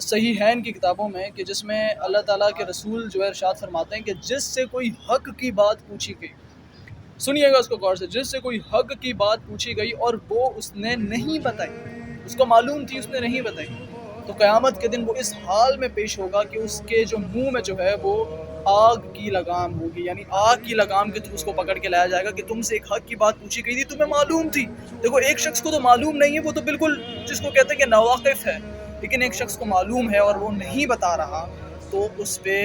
صحیحین کی کتابوں میں کہ جس میں اللہ تعالیٰ کے رسول جو ہے ارشاد فرماتے ہیں کہ جس سے کوئی حق کی بات پوچھی گئی، سنیے گا اس کو غور سے، جس سے کوئی حق کی بات پوچھی گئی اور وہ اس نے نہیں بتائی، اس کو معلوم تھی اس نے نہیں بتائی، تو قیامت کے دن وہ اس حال میں پیش ہوگا کہ اس کے جو منہ میں جو ہے وہ آگ کی لگام ہوگی، یعنی آگ کی لگام کے تھرو اس کو پکڑ کے لایا جائے گا کہ تم سے ایک حق کی بات پوچھی گئی تھی، تمہیں معلوم تھی۔ دیکھو ایک شخص کو تو معلوم نہیں ہے، وہ تو بالکل جس کو کہتے ہیں کہ ناواقف ہے، لیکن ایک شخص کو معلوم ہے اور وہ نہیں بتا رہا، تو اس پہ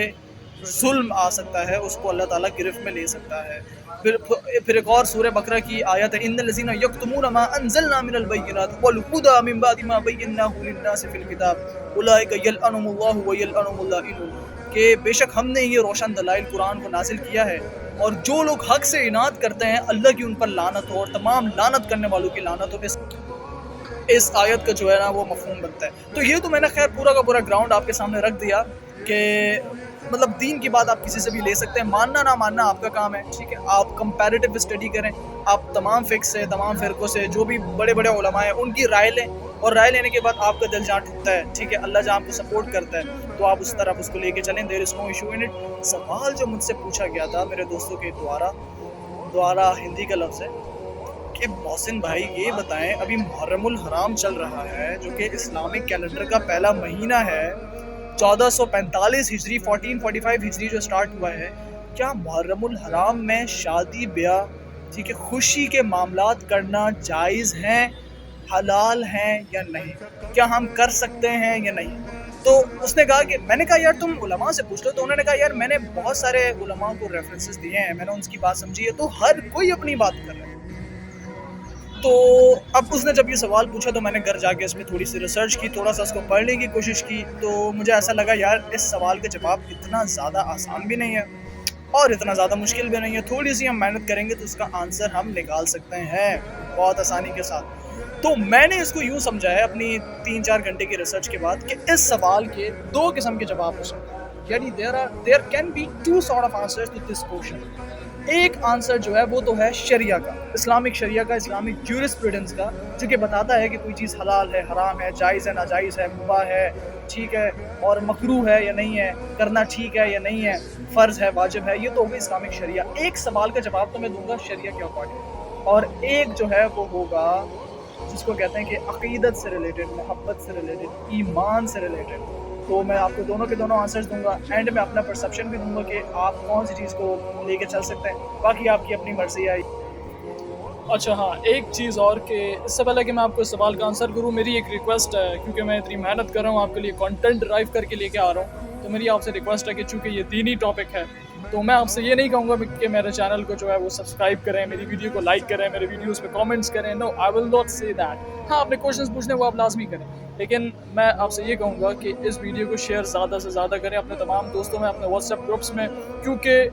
ظلم آ سکتا ہے، اس کو اللہ تعالیٰ گرفت میں لے سکتا ہے۔ پھر ایک اور سورہ بقرہ کی آیت ہے، ان الذین یکتمون ما انزلنا من البینات والہدی من بعد ما بیناہ للناس فی الکتاب اولئک یلعنهم اللہ ویلعنهم اللاعنون، کہ بے شک ہم نے یہ روشن دلائل قرآن کو نازل کیا ہے، اور جو لوگ حق سے اناد کرتے ہیں اللہ کی ان پر لعنت ہو، اور تمام لعنت کرنے والوں کی لعنت ہو۔ اس آیت کا جو ہے نا وہ مفہوم بنتا ہے۔ تو یہ تو میں نے خیر پورا کا پورا گراؤنڈ آپ کے سامنے رکھ دیا کہ مطلب دین کی بات آپ کسی سے بھی لے سکتے ہیں، ماننا نہ ماننا آپ کا کام ہے، ٹھیک ہے۔ آپ کمپیریٹیو اسٹڈی کریں، آپ تمام فقہ سے، تمام فرقوں سے، جو بھی بڑے بڑے علماء ہیں ان کی رائے لیں، اور رائے لینے کے بعد آپ کا دل جہاں ٹھکتا ہے، ٹھیک ہے، اللہ جہاں آپ کو سپورٹ کرتا ہے تو آپ اس طرف اس کو لے کے چلیں، دیر از نو ایشو ان اٹ۔ سوال جو مجھ سے پوچھا گیا تھا میرے دوستوں کے دوارا ہندی کا لفظ ہے کہ محسن بھائی یہ بتائیں، ابھی محرم الحرام چل رہا ہے جو کہ اسلامک کیلنڈر کا پہلا مہینہ ہے، 1445 ہجری 1445 ہجری جو سٹارٹ ہوا ہے، کیا محرم الحرام میں شادی بیاہ، ٹھیک ہے، خوشی کے معاملات کرنا جائز ہیں، حلال ہیں یا نہیں؟ کیا ہم کر سکتے ہیں یا نہیں؟ تو اس نے کہا کہ میں نے کہا یار تم علماء سے پوچھ لو، تو انہوں نے کہا یار میں نے بہت سارے علماء کو ریفرنسز دیے ہیں، میں نے ان کی بات سمجھی ہے، تو ہر کوئی اپنی بات کر رہا ہے۔ تو اب اس نے جب یہ سوال پوچھا تو میں نے گھر جا کے اس میں تھوڑی سی ریسرچ کی، تھوڑا سا اس کو پڑھنے کی کوشش کی، تو مجھے ایسا لگا یار اس سوال کا جواب اتنا زیادہ آسان بھی نہیں ہے اور اتنا زیادہ مشکل بھی نہیں ہے، تھوڑی سی ہم محنت کریں گے تو اس کا آنسر ہم نکال سکتے ہیں بہت آسانی کے ساتھ۔ تو میں نے اس کو یوں سمجھا ہے اپنی 3-4 گھنٹے کی ریسرچ کے بعد کہ اس سوال کے 2 قسم کے جواب ہو سکتے ہیں، یعنی there can be 2 sort of answers to this question۔ ایک آنسر جو ہے وہ تو ہے شریعہ کا، اسلامک شریعہ کا، اسلامک جیورسپروڈنس کا، جو کہ بتاتا ہے کہ کوئی چیز حلال ہے، حرام ہے، جائز ہے، ناجائز ہے، مباح ہے، ٹھیک ہے، اور مکروہ ہے یا نہیں ہے، کرنا ٹھیک ہے یا نہیں ہے، فرض ہے، واجب ہے، یہ تو ہوگی اسلامک شریعہ۔ ایک سوال کا جواب تو میں دوں گا شریعہ کے اکارڈنگ، اور ایک جو ہے وہ ہوگا جس کو کہتے ہیں کہ عقیدت سے ریلیٹڈ، محبت سے ریلیٹڈ، ایمان سے ریلیٹڈ۔ تو میں آپ کو دونوں کے دونوں آنسرز دوں گا، اینڈ میں اپنا پرسیپشن بھی دوں گا کہ آپ کون سی چیز کو لے کے چل سکتے ہیں، باقی آپ کی اپنی مرضی ہے۔ اچھا ہاں، ایک چیز اور کہ اس سے پہلے کہ میں آپ کو اس سوال کا آنسر کروں، میری ایک ریکویسٹ ہے، کیونکہ میں اتنی محنت کر رہا ہوں آپ کے لیے، کانٹینٹ ڈرائیو کر کے لے کے آ رہا ہوں، تو میری آپ سے ریکویسٹ ہے کہ چونکہ یہ دینی ٹاپک ہے تو میں آپ سے یہ نہیں کہوں گا کہ میرے چینل کو جو ہے وہ سبسکرائب کریں، میری ویڈیو کو لائک کریں، میرے ویڈیوز پہ کامنٹس کریں، نو آئی ول ناٹ سے دیٹ۔ ہاں، اپنے کوشچنس پوچھنے وہ آپ لازمی کریں، لیکن میں آپ سے یہ کہوں گا کہ اس ویڈیو کو شیئر زیادہ سے زیادہ کریں اپنے تمام دوستوں میں، اپنے واٹس ایپ گروپس میں، کیونکہ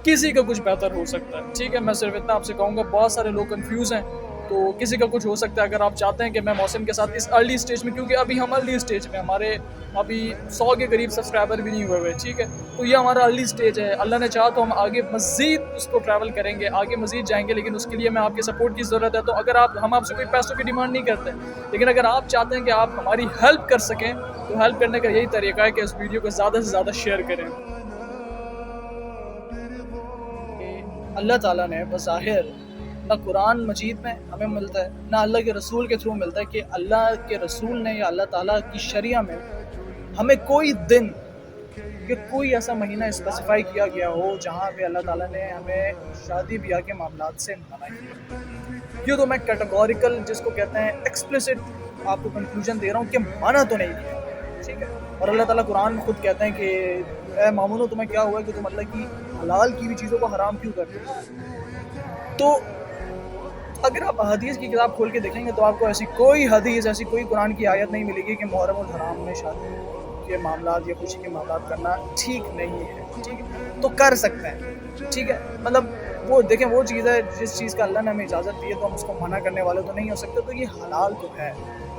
کسی کا کچھ بہتر ہو سکتا ہے، ٹھیک ہے۔ میں صرف اتنا آپ سے کہوں گا، بہت سارے لوگ کنفیوز ہیں، تو کسی کا کچھ ہو سکتا ہے۔ اگر آپ چاہتے ہیں کہ میں محسن کے ساتھ اس ارلی سٹیج میں، کیونکہ ابھی ہم ارلی سٹیج میں، ہمارے ابھی 100 کے قریب سبسکرائبر بھی نہیں ہوئے، ٹھیک ہے، تو یہ ہمارا ارلی سٹیج ہے، اللہ نے چاہا تو ہم آگے مزید اس کو ٹریول کریں گے، آگے مزید جائیں گے، لیکن اس کے لیے میں آپ کے سپورٹ کی ضرورت ہے۔ تو اگر ہم آپ سے کوئی پیسوں کی ڈیمانڈ نہیں کرتے، لیکن اگر آپ چاہتے ہیں کہ آپ ہماری ہیلپ کر سکیں تو ہیلپ کرنے کا یہی طریقہ ہے کہ اس ویڈیو کو زیادہ سے زیادہ شیئر کریں۔ اللہ تعالیٰ نے بظاہر نہ قرآن مجید میں ہمیں ملتا ہے، نہ اللہ کے رسول کے تھرو ملتا ہے کہ اللہ کے رسول نے یا اللہ تعالیٰ کی شریعہ میں ہمیں کوئی دن کہ کوئی ایسا مہینہ اسپیسیفائی کیا گیا ہو جہاں پہ اللہ تعالیٰ نے ہمیں شادی بیاہ کے معاملات سے منع کیا۔ یہ تو میں کیٹیگوریکل جس کو کہتے ہیں ایکسپلیسٹ آپ کو کنکلوژن دے رہا ہوں کہ منع تو نہیں کیا، ٹھیک ہے۔ اور اللہ تعالیٰ قرآن میں خود کہتے ہیں کہ اے مومنو تمہیں کیا ہوا کہ تم اللہ کی حلال کی ہوئی چیزوں کو حرام کیوں کرتے ہو؟ تو اگر آپ حدیث کی کتاب کھول کے دیکھیں گے تو آپ کو ایسی کوئی حدیث، ایسی کوئی قرآن کی آیت نہیں ملے گی کہ محرم الحرام میں شادی کے معاملات یا خوشی کے معاملات کرنا ٹھیک نہیں ہے، ٹھیک ہے، تو کر سکتے ہیں، ٹھیک ہے۔ مطلب وہ دیکھیں، وہ چیز ہے جس چیز کا اللہ نے ہمیں اجازت دی ہے تو ہم اس کو منع کرنے والے تو نہیں ہو سکتے، تو یہ حلال تو ہے،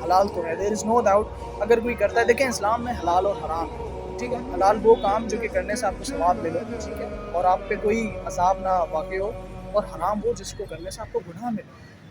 حلال تو ہے، دیر از نو ڈاؤٹ۔ اگر کوئی کرتا ہے، دیکھیں اسلام میں حلال اور حرام ہے، ٹھیک ہے۔ حلال وہ کام جو کہ کرنے سے آپ کو ثواب ملے، ٹھیک ہے، اور آپ پہ کوئی عذاب نہ واقع ہو، اور حرام وہ جس کو کرنے سے آپ کو گناہ ملے۔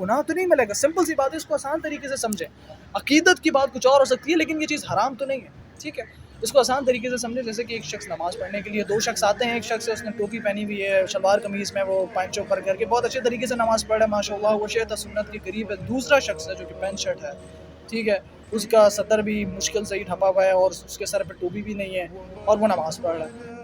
گناہ تو نہیں ملے گا. سمپل سی بات ہے, اس کو آسان طریقے سے سمجھیں. عقیدت کی بات کچھ اور ہو سکتی ہے لیکن یہ چیز حرام تو نہیں ہے, ٹھیک ہے. اس کو آسان طریقے سے سمجھیں. جیسے کہ ایک شخص نماز پڑھنے کے لیے, دو شخص آتے ہیں, ایک شخص ہے اس نے ٹوپی پہنی ہوئی ہے, شلوار قمیض میں وہ پینٹ چوکر کر کے بہت اچھے طریقے سے نماز پڑھ رہا ہے ماشاء اللہ, وہ شیعہ سنت کے قریب ہے. دوسرا شخص ہے جو کہ پینٹ شرٹ ہے, ٹھیک ہے, اس کا سطر بھی مشکل سے ہی ڈھپا ہوا ہے اور اس کے سر پہ ٹوپی بھی نہیں ہے اور وہ نماز پڑھ رہا ہے.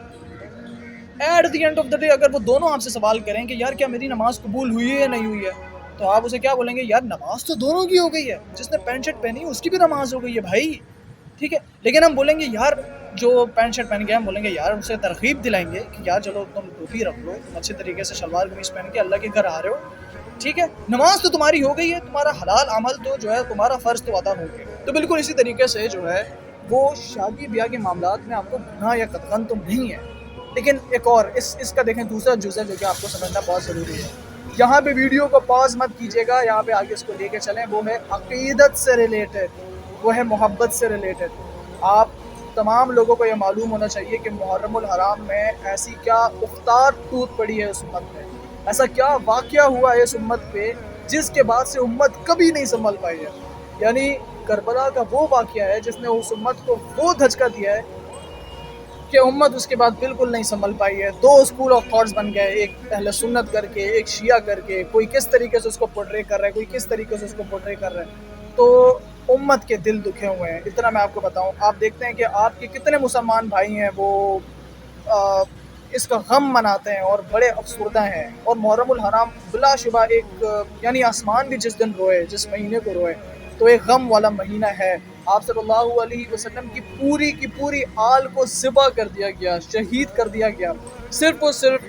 At the end of the day اگر وہ دونوں آپ سے سوال کریں کہ یار کیا میری نماز قبول ہوئی ہے یا نہیں ہوئی ہے, تو آپ اسے کیا بولیں گے؟ یار نماز تو دونوں کی ہو گئی ہے, جس نے پینٹ شرٹ پہنی ہے اس کی بھی نماز ہو گئی ہے بھائی, ٹھیک ہے. لیکن ہم بولیں گے یار جو پینٹ شرٹ پہن کے, ہم بولیں گے یار اسے ترغیب دلائیں گے کہ یار چلو تم ٹوپی رکھ لو, تم اچھے طریقے سے شلوار قمیض پہن کے اللہ کے گھر آ رہے ہو, ٹھیک ہے, نماز تو تمہاری ہو گئی ہے, تمہارا حلال عمل تو جو ہے تمہارا فرض تو ادا ہو گیا. تو بالکل اسی طریقے سے جو ہے وہ شادی بیاہ کے معاملات میں آپ کو گناہ یا قطعاً تو نہیں ہے. لیکن ایک اور اس کا دیکھیں دوسرا جز ہے جو کہ آپ کو سمجھنا بہت ضروری ہے. یہاں پہ ویڈیو کو پاز مت کیجیے گا, یہاں پہ آگے اس کو لے کے چلیں. وہ ہے عقیدت سے ریلیٹڈ, وہ ہے محبت سے ریلیٹڈ. آپ تمام لوگوں کو یہ معلوم ہونا چاہیے کہ محرم الحرام میں ایسی کیا افطار ٹوٹ پڑی ہے اس امت میں, ایسا کیا واقعہ ہوا ہے اس امت پہ جس کے بعد سے امت کبھی نہیں سنبھل پائی ہے. یعنی کربلا کا وہ واقعہ ہے جس نے اس امت کو وہ دھچکا دیا ہے کہ امت اس کے بعد بالکل نہیں سنبھل پائی ہے. دو اسکول آف تھاٹس بن گئے, ایک اہل سنت کر کے, ایک شیعہ کر کے. کوئی کس طریقے سے اس کو پورٹرے کر رہا ہے, کوئی کس طریقے سے اس کو پورٹرے کر رہا ہے. تو امت کے دل دکھے ہوئے ہیں. اتنا میں آپ کو بتاؤں, آپ دیکھتے ہیں کہ آپ کے کتنے مسلمان بھائی ہیں وہ اس کا غم مناتے ہیں اور بڑے افسردہ ہیں. اور محرم الحرام بلا شبہ ایک یعنی آسمان بھی جس دن روئے, جس مہینے کو روئے, تو ایک غم والا مہینہ ہے. آپ صلی اللہ علیہ وسلم کی پوری آل کو ذبح کر دیا گیا, شہید کر دیا گیا, صرف اور صرف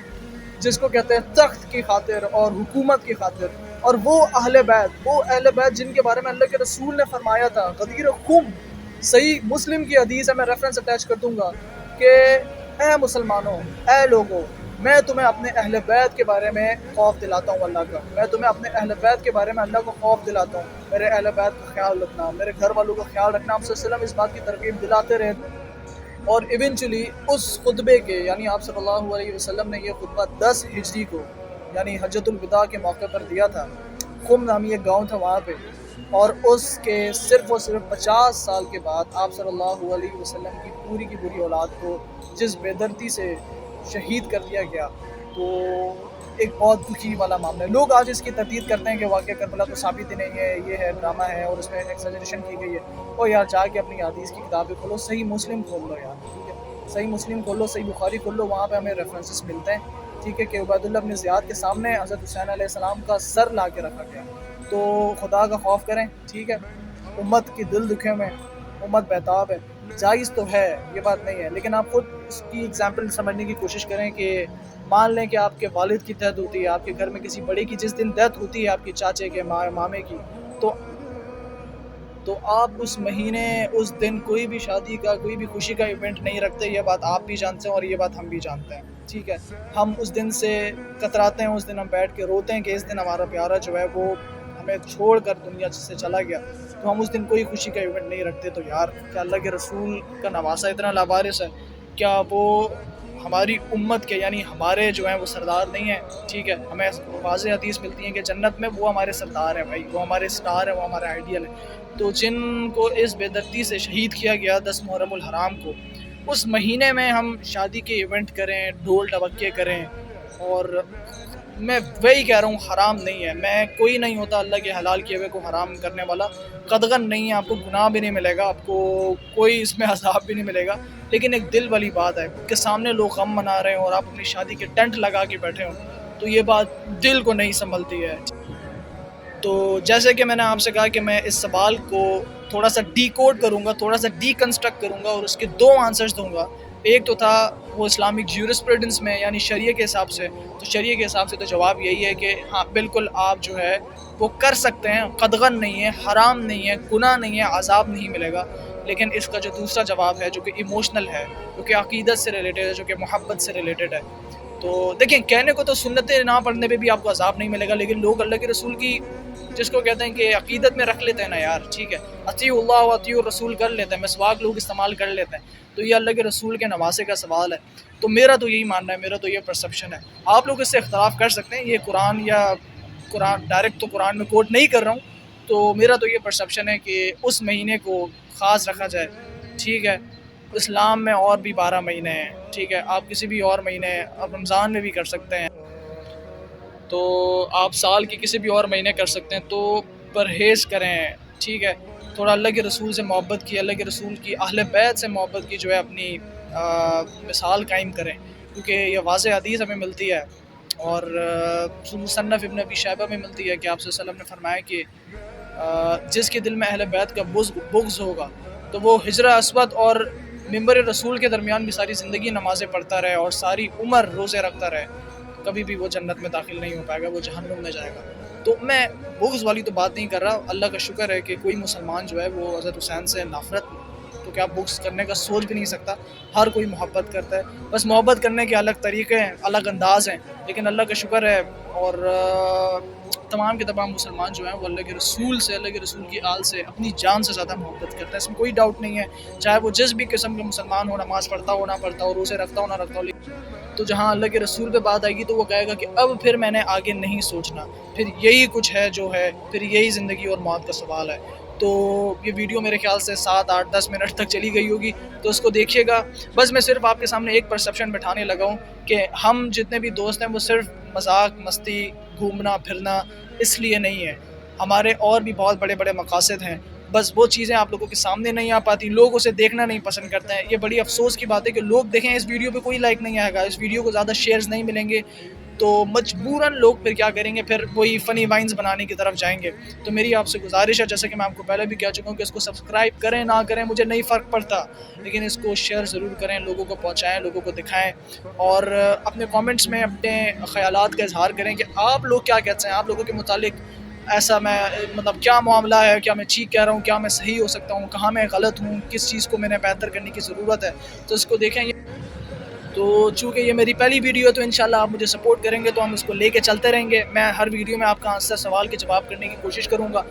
جس کو کہتے ہیں تخت کی خاطر اور حکومت کی خاطر. اور وہ اہل بیت جن کے بارے میں اللہ کے رسول نے فرمایا تھا غدیر خم. صحیح مسلم کی حدیث ہے, میں ریفرنس اٹیچ کر دوں گا, کہ اے مسلمانوں, اے لوگوں, میں تمہیں اپنے اہل بیت کے بارے میں خوف دلاتا ہوں اللہ کا. میں تمہیں اپنے اہل بیت کے بارے میں اللہ کو خوف دلاتا ہوں. میرے اہل بیت کا خیال رکھنا, میرے گھر والوں کا خیال رکھنا. آپ صلی اللہ علیہ وسلم اس بات کی ترغیب دلاتے رہے. اور ایونچولی اس خطبے کے یعنی آپ صلی اللہ علیہ وسلم نے یہ خطبہ 10 ہجری کو یعنی حجۃ الوداع کے موقع پر دیا تھا. خم نامی ایک گاؤں تھا وہاں پہ, اور اس کے صرف اور صرف 50 سال کے بعد آپ صلی اللہ علیہ وسلم کی پوری اولاد کو جس بے دردی سے شہید کر دیا گیا, تو ایک بہت دکھی والا معاملہ ہے. لوگ آج اس کی تردید کرتے ہیں کہ واقعہ کربلا تو ثابت ہی نہیں ہے, یہ ہے ڈرامہ ہے اور اس میں ایکسیجریشن کی گئی ہے. اور یار جا کے اپنی حدیث کی کتابیں کھولو, صحیح مسلم کھول لو یار, ٹھیک ہے, صحیح مسلم کھول لو, صحیح بخاری کھول لو, وہاں پہ ہمیں ریفرنسز ملتے ہیں, ٹھیک ہے, کہ عبید اللہ بن زیاد کے سامنے حضرت حسین علیہ السلام کا سر لا کے رکھا گیا. تو خدا کا خوف کریں, ٹھیک ہے. امت کی دل دکھے ہوئے, امت بیتاب ہے, جائز تو ہے, یہ بات نہیں ہے, لیکن آپ خود اس کی ایگزامپل سمجھنے کی کوشش کریں. کہ مان لیں کہ آپ کے والد کی ڈیتھ ہوتی ہے, آپ کے گھر میں کسی بڑے کی جس دن ڈیتھ ہوتی ہے, آپ کے چاچے کے, مامے کی, تو آپ اس مہینے اس دن کوئی بھی شادی کا, کوئی بھی خوشی کا ایونٹ نہیں رکھتے. یہ بات آپ بھی جانتے ہیں اور یہ بات ہم بھی جانتے ہیں, ٹھیک ہے. ہم اس دن سے کتراتے ہیں, اس دن ہم بیٹھ کے روتے ہیں کہ اس دن ہمارا پیارا جو ہے وہ ہمیں چھوڑ کر دنیا سے چلا گیا. تو ہم اس دن کوئی خوشی کا ایونٹ نہیں رکھتے. تو یار کیا اللہ کے رسول کا نواسا اتنا لاوارث ہے, کیا وہ ہماری امت کے یعنی ہمارے جو ہیں وہ سردار نہیں ہیں, ٹھیک ہے. ہمیں واضح حدیث ملتی ہیں کہ جنت میں وہ ہمارے سردار ہیں بھائی, وہ ہمارے سٹار ہیں, وہ ہمارا آئیڈیل ہے. تو جن کو اس بے دردی سے شہید کیا گیا 10 محرم الحرام کو, اس مہینے میں ہم شادی کے ایونٹ کریں, ڈھول ڈبکے کریں, اور میں وہی کہہ رہا ہوں حرام نہیں ہے. میں کوئی نہیں ہوتا اللہ کے حلال کیے ہوئے کو حرام کرنے والا, قطعاً نہیں ہے. آپ کو گناہ بھی نہیں ملے گا, آپ کو کوئی اس میں عذاب بھی نہیں ملے گا. لیکن ایک دل والی بات ہے کہ سامنے لوگ غم منا رہے ہیں اور آپ اپنی شادی کے ٹینٹ لگا کے بیٹھے ہوں, تو یہ بات دل کو نہیں سنبھلتی ہے. تو جیسے کہ میں نے آپ سے کہا کہ میں اس سوال کو تھوڑا سا ڈی کوڈ کروں گا, تھوڑا سا ڈی کنسٹرکٹ کروں گا, اور اس کے 2 آنسرز دوں گا. ایک تو تھا وہ اسلامک جیورسپروڈنس میں یعنی شریعہ کے حساب سے, تو شریعہ کے حساب سے تو جواب یہی ہے کہ ہاں بالکل آپ جو ہے وہ کر سکتے ہیں, قطعاً نہیں ہے, حرام نہیں ہے, گناہ نہیں ہے, عذاب نہیں ملے گا. لیکن اس کا جو دوسرا جواب ہے جو کہ ایموشنل ہے, جو کہ عقیدت سے ریلیٹڈ ہے, جو کہ محبت سے ریلیٹڈ ہے. تو دیکھیں کہنے کو تو سنتیں نہ پڑھنے پہ بھی آپ کو عذاب نہیں ملے گا, لیکن لوگ اللہ کے رسول کی جس کو کہتے ہیں کہ عقیدت میں رکھ لیتے ہیں نا یار، ٹھیک ہے، اطیع اللہ و اطیع الرسول کر لیتے ہیں، مسواک لوگ استعمال کر لیتے ہیں، تو یہ اللہ کے رسول کے نواسے کا سوال ہے. تو میرا تو یہی ماننا ہے، میرا تو یہ پرسیپشن ہے. آپ لوگ اس سے اختلاف کر سکتے ہیں، یہ قرآن یا قرآن ڈائریکٹ تو قرآن میں کوٹ نہیں کر رہا ہوں، تو میرا تو یہ پرسیپشن ہے کہ اس مہینے کو خاص رکھا جائے. ٹھیک ہے، اسلام میں اور بھی 12 مہینے ہیں، ٹھیک ہے، آپ کسی بھی اور مہینے آپ رمضان میں بھی کر سکتے ہیں، تو آپ سال کے کسی بھی اور مہینے کر سکتے ہیں. تو پرہیز کریں، ٹھیک ہے، تھوڑا اللہ کے رسول سے محبت کی، اللہ کے رسول کی اہل بیت سے محبت کی جو ہے اپنی مثال قائم کریں، کیونکہ یہ واضح حدیث ہمیں ملتی ہے اور مصنف ابن ابی شیبہ میں ملتی ہے کہ آپ صلی اللہ علیہ وسلم نے فرمایا کہ جس کے دل میں اہل بیت کا بغض ہوگا تو وہ حجر اسود اور ممبر رسول کے درمیان بھی ساری زندگی نمازیں پڑھتا رہے اور ساری عمر روزے رکھتا رہے، کبھی بھی وہ جنت میں داخل نہیں ہو پائے گا، وہ جہنم میں جائے گا. تو میں بغض والی تو بات نہیں کر رہا، اللہ کا شکر ہے کہ کوئی مسلمان جو ہے وہ حضرت حسین سے نفرت تو کیا بغض کرنے کا سوچ بھی نہیں سکتا، ہر کوئی محبت کرتا ہے، بس محبت کرنے کے الگ طریقے ہیں، الگ انداز ہیں، لیکن اللہ کا شکر ہے اور تمام کے تمام مسلمان جو ہیں وہ اللہ کے رسول سے، اللہ کے رسول کی آل سے اپنی جان سے زیادہ محبت کرتا ہے. اس میں کوئی ڈاؤٹ نہیں ہے، چاہے وہ جس بھی قسم کے مسلمان ہو، نماز پڑھتا ہو نہ پڑھتا ہو، روزے رکھتا ہو نہ رکھتا ہو. تو جہاں اللہ کے رسول پہ بات آئے گی تو وہ کہے گا کہ اب پھر میں نے آگے نہیں سوچنا، پھر یہی کچھ ہے جو ہے، پھر یہی زندگی اور موت کا سوال ہے. تو یہ ویڈیو میرے خیال سے 7, 8, 10 منٹ تک چلی گئی ہوگی، تو اس کو دیکھیے گا. بس میں صرف آپ کے سامنے ایک پرسیپشن بٹھانے لگا ہوں کہ ہم جتنے بھی دوست ہیں وہ صرف مذاق مستی گھومنا پھرنا اس لیے نہیں ہے، ہمارے اور بھی بہت بڑے بڑے مقاصد ہیں، بس وہ چیزیں آپ لوگوں کے سامنے نہیں آ پاتی، لوگ اسے دیکھنا نہیں پسند کرتے ہیں. یہ بڑی افسوس کی بات ہے کہ لوگ دیکھیں اس ویڈیو پہ کوئی لائک نہیں آئے گا، اس ویڈیو کو زیادہ شیئرز نہیں ملیں گے، تو مجبوراً لوگ پھر کیا کریں گے، پھر وہی فنی وائنز بنانے کی طرف جائیں گے. تو میری آپ سے گزارش ہے، جیسے کہ میں آپ کو پہلے بھی کہہ چکا ہوں کہ اس کو سبسکرائب کریں نہ کریں مجھے نہیں فرق پڑتا، لیکن اس کو شیئر ضرور کریں، لوگوں کو پہنچائیں، لوگوں کو دکھائیں، اور اپنے کامنٹس میں اپنے خیالات کا اظہار کریں کہ آپ لوگ کیا کہتے ہیں، آپ لوگوں کے متعلق ایسا میں مطلب کیا معاملہ ہے، کیا میں ٹھیک کہہ رہا ہوں، کیا میں صحیح ہو سکتا ہوں، کہاں میں غلط ہوں، کس چیز کو میں نے بہتر کرنے کی ضرورت ہے. تو اس کو دیکھیں. تو چونکہ یہ میری پہلی ویڈیو ہے تو انشاءاللہ آپ مجھے سپورٹ کریں گے تو ہم اس کو لے کے چلتے رہیں گے. میں ہر ویڈیو میں آپ کا آنسر سوال کے جواب کرنے کی کوشش کروں گا،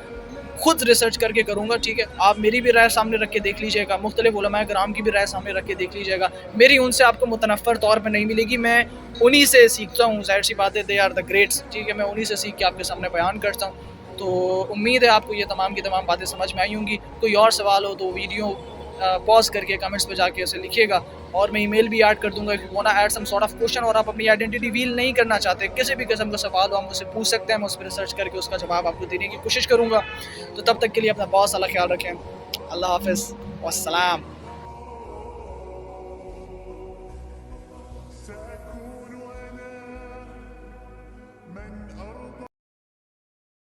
خود ریسرچ کر کے کروں گا، ٹھیک ہے. آپ میری بھی رائے سامنے رکھ کے دیکھ لیجیے گا، مختلف علماء کرام کی بھی رائے سامنے رکھ کے دیکھ لیجیے گا. میری ان سے آپ کو متنفر طور پہ نہیں ملے گی، میں انہی سے سیکھتا ہوں، ظاہر سی بات ہے، دے آر دا گریٹس، ٹھیک ہے، میں انہی سے سیکھ کے آپ کے سامنے بیان کرتا ہوں. تو امید ہے آپ کو یہ تمام کی تمام باتیں سمجھ میں آئی ہوں گی. کوئی اور سوال ہو تو ویڈیو پاز کر کے کمنٹس پہ جا کے اسے لکھیے گا، اور میں ای میل بھی ایڈ کر دوں گا کہ wanna add some sort of question, اور آپ اپنی آئیڈینٹی ویل نہیں کرنا چاہتے، کسی بھی قسم کا سوال ہو آپ مجھ سے پوچھ سکتے ہیں، میں اس پہ ریسرچ کر کے اس کا جواب آپ کو دینے کی کوشش کروں گا. تو تب تک کے لیے اپنا بہت سارا خیال رکھیں. اللہ حافظ والسلام.